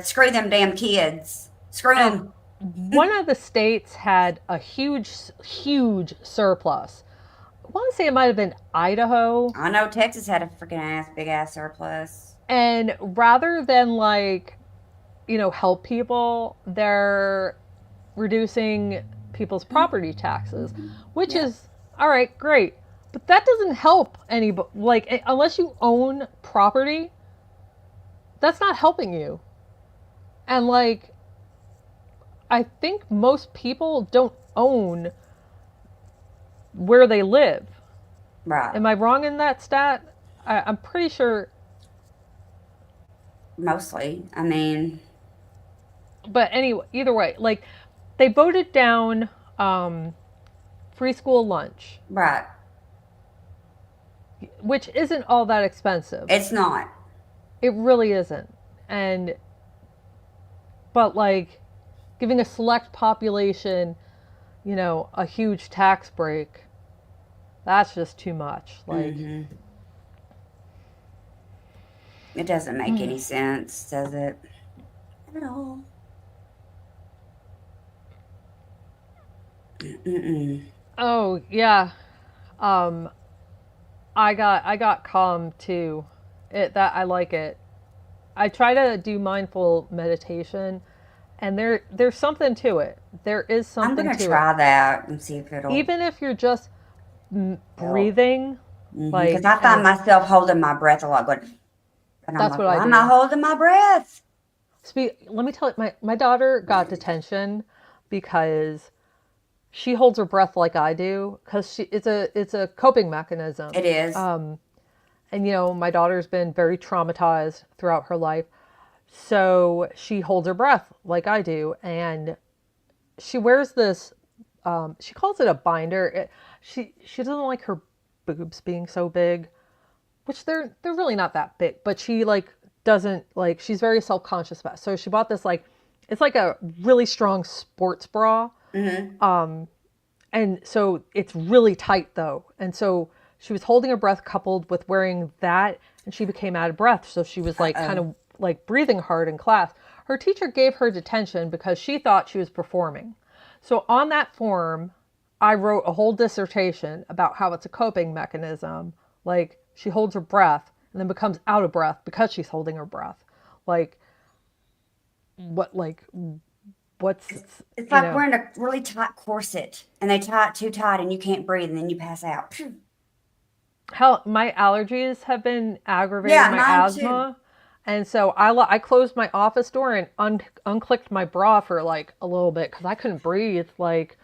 screw them damn kids, screw them. One of the states had a huge surplus. I want to say it might have been Idaho. I know Texas had a freaking big ass surplus, and rather than help people, they're reducing people's property taxes, which is all right, great, but that doesn't help anybody. Like, unless you own property, that's not helping you. And I think most people don't own where they live. Right. Am I wrong in that stat? I'm pretty sure. Mostly. I mean, But anyway, either way, like they voted down free school lunch, right. which isn't all that expensive. It's not. It really isn't. And but like giving a select population, a huge tax break, that's just too much. Like It doesn't make any sense, does it? At all. oh yeah. Um I got calm too. That I like it. I try to do mindful meditation, and there's something to it. There is I'm something gonna to it. try that and see if it'll Even if you're just help. breathing, Because like, I find myself holding my breath a lot. Going, and I'm that's like, what I why am I do. holding my breath? Let me tell you, my daughter got detention because she holds her breath like I do because it's a coping mechanism. It is. And my daughter's been very traumatized throughout her life, so she holds her breath like I do, and she wears this. She calls it a binder. She doesn't like her boobs being so big, which they're really not that big, but she like doesn't like. She's very self conscious about it. So she bought this like, it's like a really strong sports bra. And so it's really tight though. And so she was holding her breath coupled with wearing that, and she became out of breath. So she was like kind of like breathing hard in class. Her teacher gave her detention because she thought she was performing. So on that form, I wrote a whole dissertation about how it's a coping mechanism. Like she holds her breath and then becomes out of breath because she's holding her breath. Like what's It's like wearing a really tight corset, and they tie it too tight, and you can't breathe, and then you pass out. Hell, my allergies have been aggravating Yeah, my mine asthma. And so I closed my office door and unclicked my bra for like a little bit because I couldn't breathe. Like,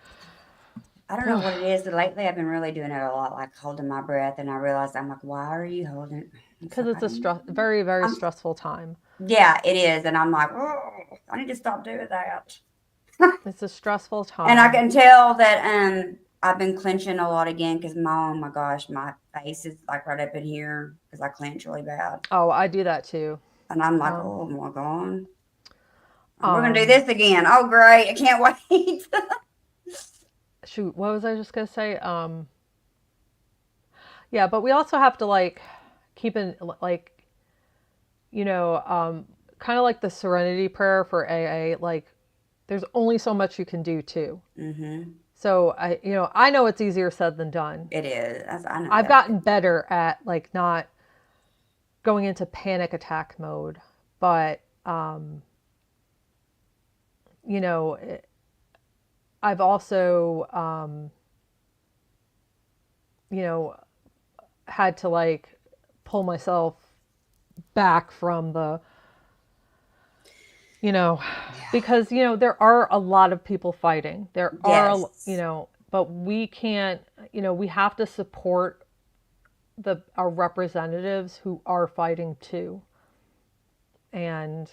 I don't know what it is, but lately I've been really doing it a lot, like holding my breath, and I realized I'm like, why are you holding it? because it's a very, very stressful time. Yeah, it is, and I'm like, oh, I need to stop doing that. It's a stressful time. And I can tell that I've been clenching a lot again because oh my gosh, my face is like right up in here because I clench really bad. Oh, I do that too. And I'm like, oh my God. We're going to do this again. Oh, great. I can't wait. Shoot, what was I just going to say? Yeah, but we also have to like keep in like, kind of like the serenity prayer for AA, like there's only so much you can do too. So I know it's easier said than done. It is. I know I've gotten better at like not going into panic attack mode, but I've also had to like pull myself back from the because there are a lot of people fighting. There are but we can't, we have to support our representatives who are fighting too. And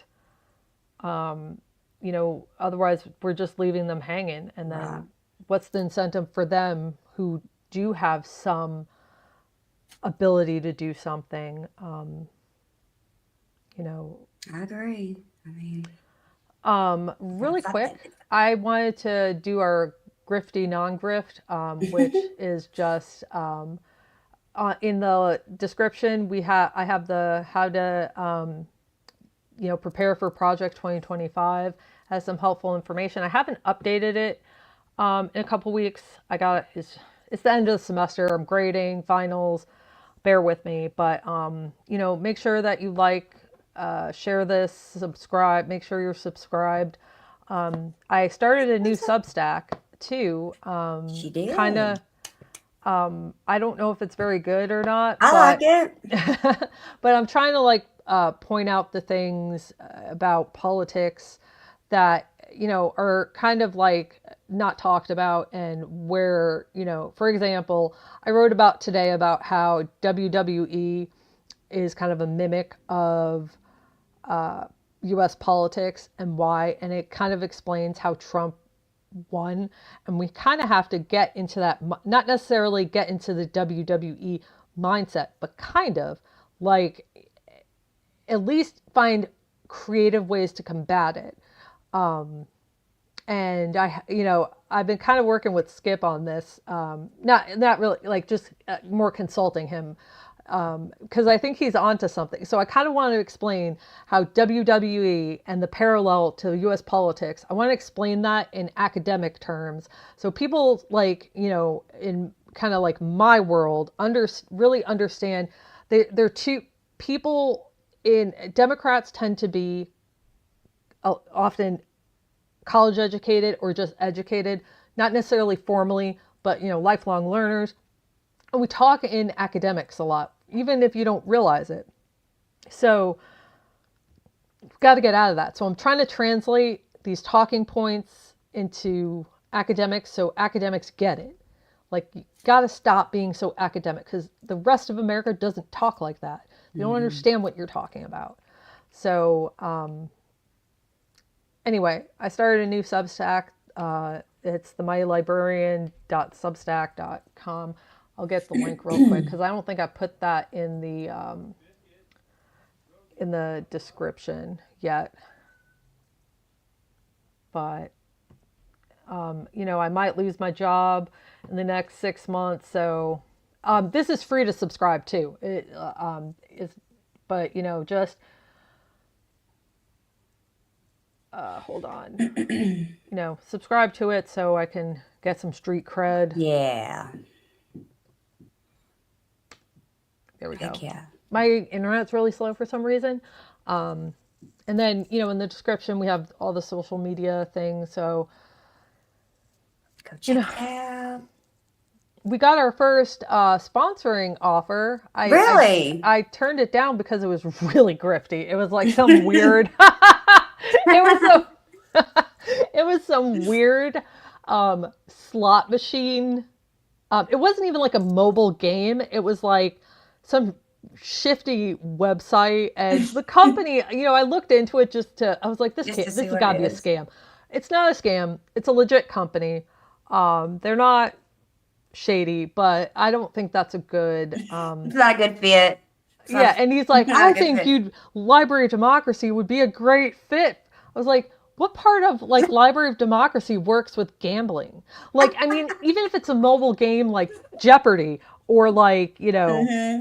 otherwise we're just leaving them hanging, and then what's the incentive for them who do have some ability to do something? I agree. I mean, really quick, I wanted to do our grifty non-grift, which is just in the description. I have the how to prepare for Project 2025, has some helpful information. I haven't updated it in a couple weeks. It's the end of the semester. I'm grading finals. Bear with me, but make sure that you share this, subscribe. Make sure you're subscribed. I started a new Substack too. She did. Kind of. I don't know if it's very good or not. I like it. But I'm trying to point out the things about politics that are kind of like not talked about, and where, for example, I wrote about today about how WWE is kind of a mimic of US politics and why, and it kind of explains how Trump won. And we kind of have to get into that, not necessarily get into the WWE mindset, but kind of like at least find creative ways to combat it. And I've been kind of working with Skip on this, not really, like just more consulting him, because I think he's onto something. So I kind of want to explain how WWE and the parallel to US politics. I want to explain that in academic terms, so people like, in kind of like my world, really understand. They're two people. In Democrats tend to be often college educated or just educated, not necessarily formally, but lifelong learners. And we talk in academics a lot, even if you don't realize it. So we've got to get out of that. So I'm trying to translate these talking points into academics so academics get it. Like, you got to stop being so academic, because the rest of America doesn't talk like that. They don't understand what you're talking about. So anyway, I started a new Substack. It's the mightylibrarian.substack.com. I'll get the link real quick, because I don't think I put that in the description yet. But I might lose my job in the next 6 months, so this is free to subscribe to. But just hold on. Subscribe to it so I can get some street cred. Yeah. There we go. Heck yeah. My internet's really slow for some reason. And then, in the description, we have all the social media things. So, go check it out. We got our first sponsoring offer. Really? I turned it down because it was really grifty. It was like some weird. It was some weird slot machine. It wasn't even like a mobile game. It was like some shifty website, and the company, I looked into it I was like, this has got to be a scam. It's not a scam. It's a legit company. They're not shady, but I don't think that's a good it's not a good fit. Yeah, and he's like, I think Library of Democracy would be a great fit. I was like, what part of like Library of Democracy works with gambling? Like, I mean, even if it's a mobile game like Jeopardy or like,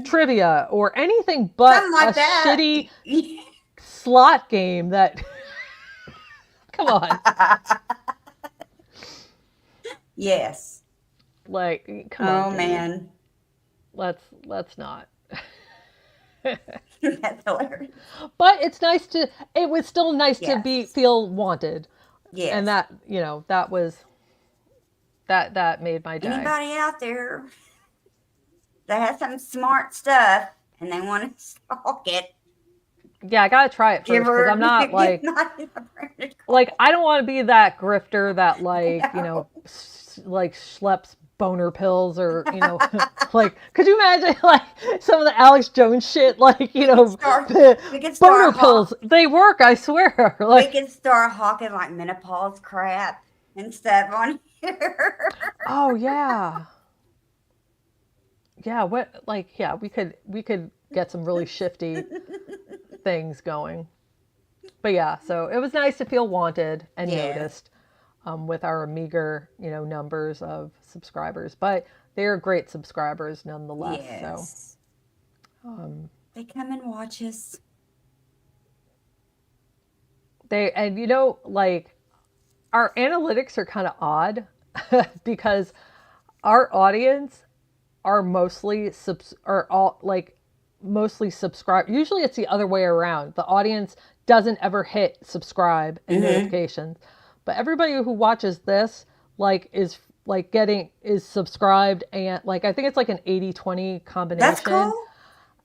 trivia or anything but like a shitty slot game that come on. Yes. Like, come on. Oh man. Let's not. That's hilarious. But it's nice it was still nice to feel wanted. Yes. And that, that was that made my day. Anybody out there that has some smart stuff and they want to stalk it. Yeah, I gotta try it first, because I'm not like I don't want to be that grifter that like like schleps boner pills or like, could you imagine like some of the Alex Jones shit, like boner pills, they work, I swear. Like, we can start hawking like menopause crap and stuff on here. Oh yeah, we could get some really shifty things going. But yeah, so it was nice to feel wanted and noticed. With our meager, numbers of subscribers, but they're great subscribers nonetheless. Yes. So, they come and watch us. Like our analytics are kind of odd because our audience are mostly mostly subscribe. Usually it's the other way around. The audience doesn't ever hit subscribe and notifications. But everybody who watches this, is subscribed, and I think it's like an 80-20 combination. That's cool.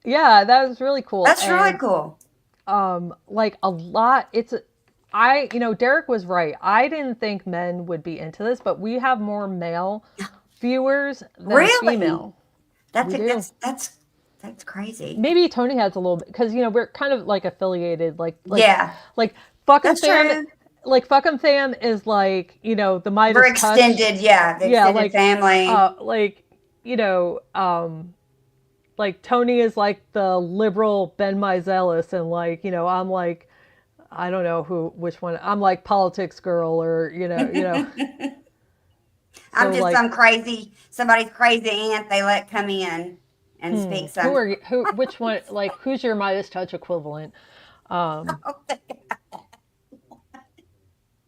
Yeah, that was really cool. That's really cool. A lot. Derek was right. I didn't think men would be into this, but we have more male viewers than Really? female. That's We do. that's crazy. Maybe Tony has a little bit because we're kind of like affiliated, Yeah, like Fuck 'em that's Fam, true. like Fuck 'em Fam is like the We're Midas touch, extended, yeah, the yeah, extended family. you know, like Tony is like the liberal Ben Meiselas, and I'm like I don't know which one. I'm like politics girl, or I'm so just like somebody's crazy aunt they let come in and speak who some. are you, which one, like who's your Midas touch equivalent? Um,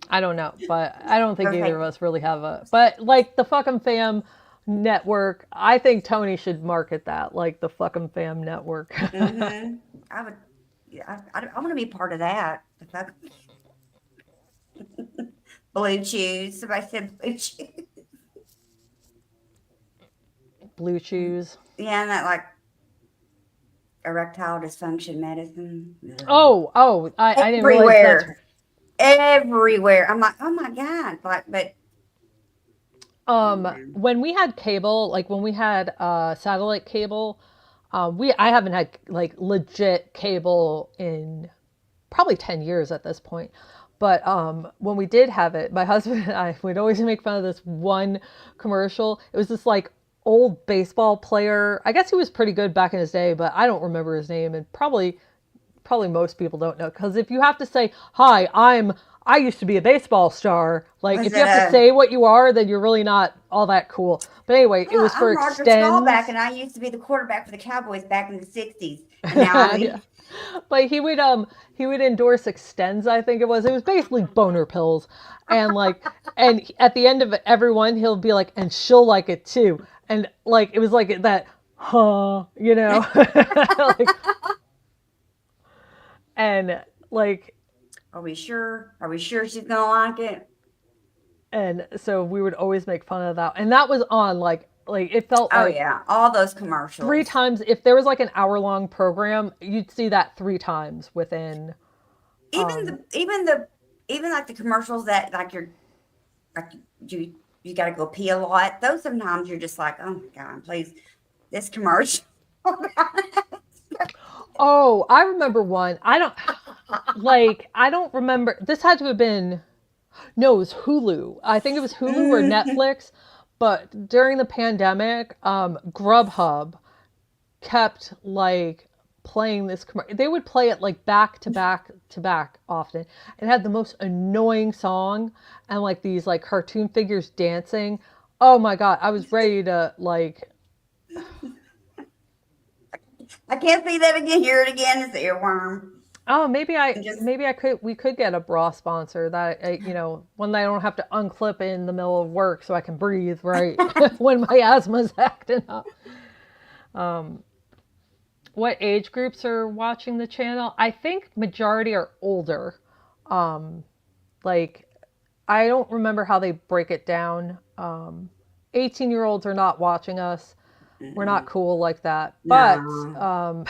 I don't know, but I don't think either Okay. of us really have a. But like the Fuck 'em Fam network, I think Tony should market that, like the Fuck 'em Fam network. I would. Yeah, I want to be part of that. If I- Blue chews. Somebody said blue chews. Blue Chews. Yeah, and that like erectile dysfunction medicine. Ugh. I didn't realize that's. Everywhere, everywhere. I'm like, oh my god! Like, but When we had cable, like when we had satellite cable, I haven't had like legit cable in probably 10 years at this point. But when we did have it, my husband and I would always make fun of this one commercial. It was this like old baseball player. I guess he was pretty good back in his day, but I don't remember his name, and probably most people don't know, because if you have to say, "Hi, I used to be a baseball star," like was if you it have to a? say what you are, then you're really not all that cool. But anyway, it Huh, was for I'm Roger Staubach, Extends. and I used to be the quarterback for the Cowboys back in the '60s, and now I'm Yeah. the. But he would endorse Extends, I think it was. It was basically boner pills. And at the end of everyone he'll be like, "And she'll like it too." And like it was like that, huh, like, and like Are we sure? Are we sure she's gonna like it? and so we would always make fun of that. And that was on like it felt Oh like yeah, all those three commercials. times. If there was like an hour-long program, you'd see that three times within. Even um the even the even like the commercials that like you're like you got to go pee a lot. Those sometimes you're just like, oh my god, please, this commercial. oh, I remember one. I don't remember. This had to have been, no, it was Hulu. I think it was Hulu or Netflix. But during the pandemic, Grubhub kept like playing this commercial. They would play it like back to back to back often. It had the most annoying song, and like these like cartoon figures dancing. Oh my god, I was ready to like. I can't see that again. Hear it again. It's earworm. Oh, And just we could get a bra sponsor that one that I don't have to unclip in the middle of work so I can breathe right when my asthma's acting up. What age groups are watching the channel? I think majority are older. Um, like I don't remember how they break it down. 18-year-olds are not watching us. We're not cool like that. But no,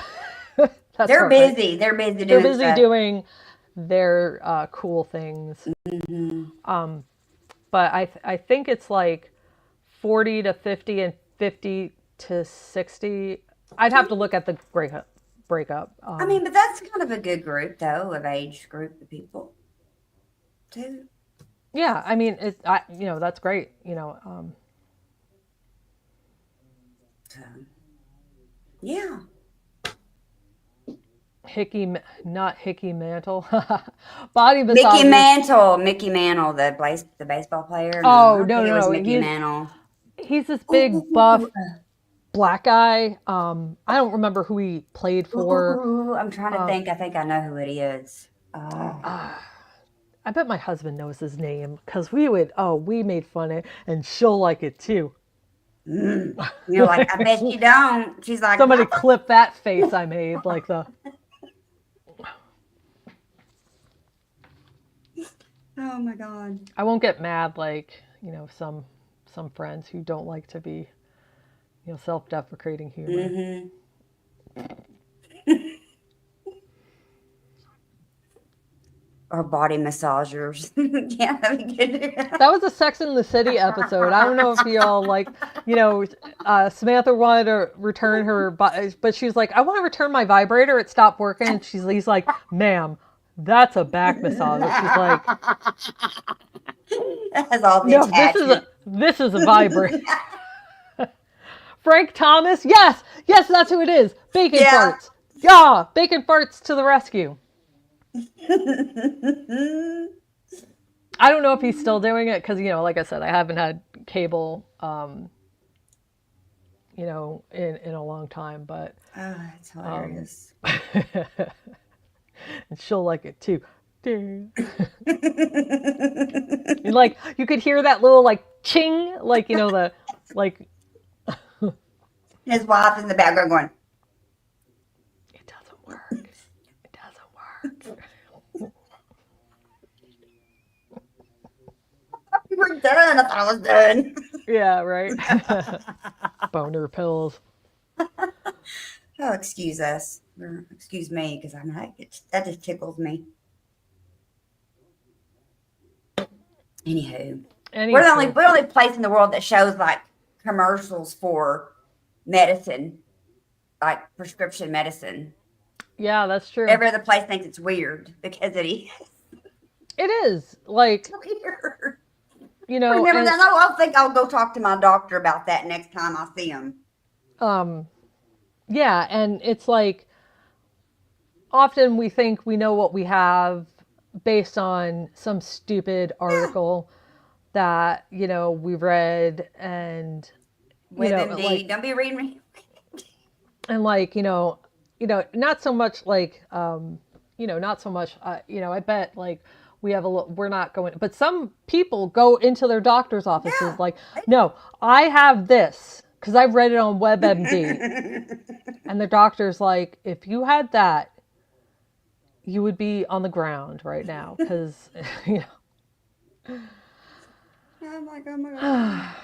that's they're all right. busy. They're busy They're doing busy stuff. doing their cool things. Hmm. But I think it's like 40 to 50 and 50 to 60. I'd have to look at the breakup. I mean, but that's kind of a good group, though, of age group of people, too. Yeah, I mean, that's great. So, yeah. Not Hickey Mantle, body massager. Mickey Mantle, the baseball player. No, I Oh don't no, think it no, was no. Mickey Mantle. He's this big Ooh, buff black guy. I don't remember who he played for. I'm trying to think. I think I know who it is. I bet my husband knows his name because we made fun of it, and she'll like it too. You're like, I bet you don't. She's like, Somebody what? clip that face I made, like the. Oh my god. I won't get mad like some friends who don't like to be self-deprecating humor. Mm-hmm. or body massagers. Yeah, that'd be good. That was a Sex in the City episode. I don't know if you all like, Samantha wanted to return her, but she was like, I want to return my vibrator. It stopped working. And he's like, ma'am, that's a back massager. She's like, That's all the no, attachment. this is a vibrator. Frank Thomas, yes, that's who it is. Bacon farts. Yeah, bacon farts to the rescue. I don't know if he's still doing it because, like I said, I haven't had cable, in a long time. But oh, that's hilarious. And she'll like it too. And like you could hear that little like ching, like the like. His wife in the background going, It doesn't work. It doesn't work. we're done. I thought I was done. Yeah, right. Boner pills. Oh, excuse us. Or excuse me, because that just tickles me. Anywho. We're the only place in the world that shows like commercials for medicine, like prescription medicine. Yeah, that's true. Every other place thinks it's weird because it is. It is like weird. Remember that? I think I'll go talk to my doctor about that next time I see him. Yeah, and it's like often we think we know what we have based on some stupid article that we read, and WebMD, don't be reading me. And like not so much like not so much I bet like we're not going, but some people go into their doctor's offices like, no, I have this because I've read it on WebMD. And the doctor's like, if you had that, you would be on the ground right now because Oh my god.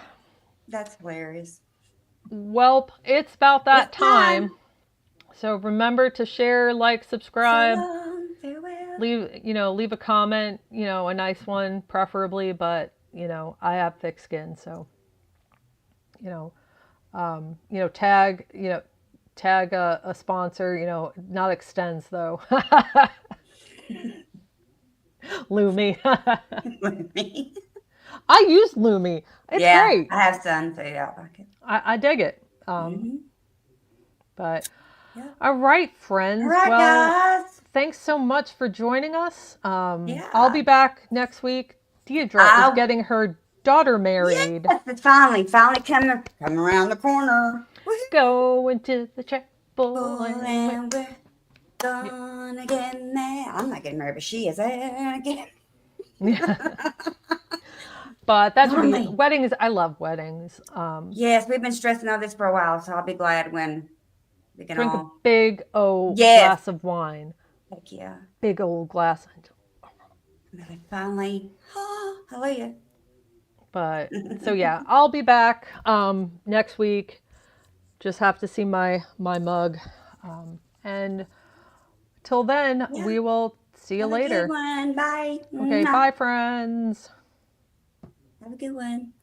That's hilarious. Well, it's about that time. So remember to share, like, subscribe, leave a comment, a nice one preferably, but I have thick skin, so tag a sponsor, not Extends though. Lumi. Lumi. I use Lumi. It's great. I have some too. I like it. I dig it. But all right, friends. All right, guys. Thanks so much for joining us. I'll be back next week. Deidre is getting her daughter married. Yes, it's finally coming around the corner. Going to the chapel and we're gonna get married. I'm not getting married, but she is again. But that's weddings. I love weddings. Yes, we've been stressing on this for a while, so I'll be glad when we can drink a big old glass of wine. Heck yeah. Big old glass. Finally, hallelujah. But so yeah, I'll be back next week. Just have to see my mug. And till then, we will see you later. Have a good one. Bye. Okay, bye, friends. Have a good one.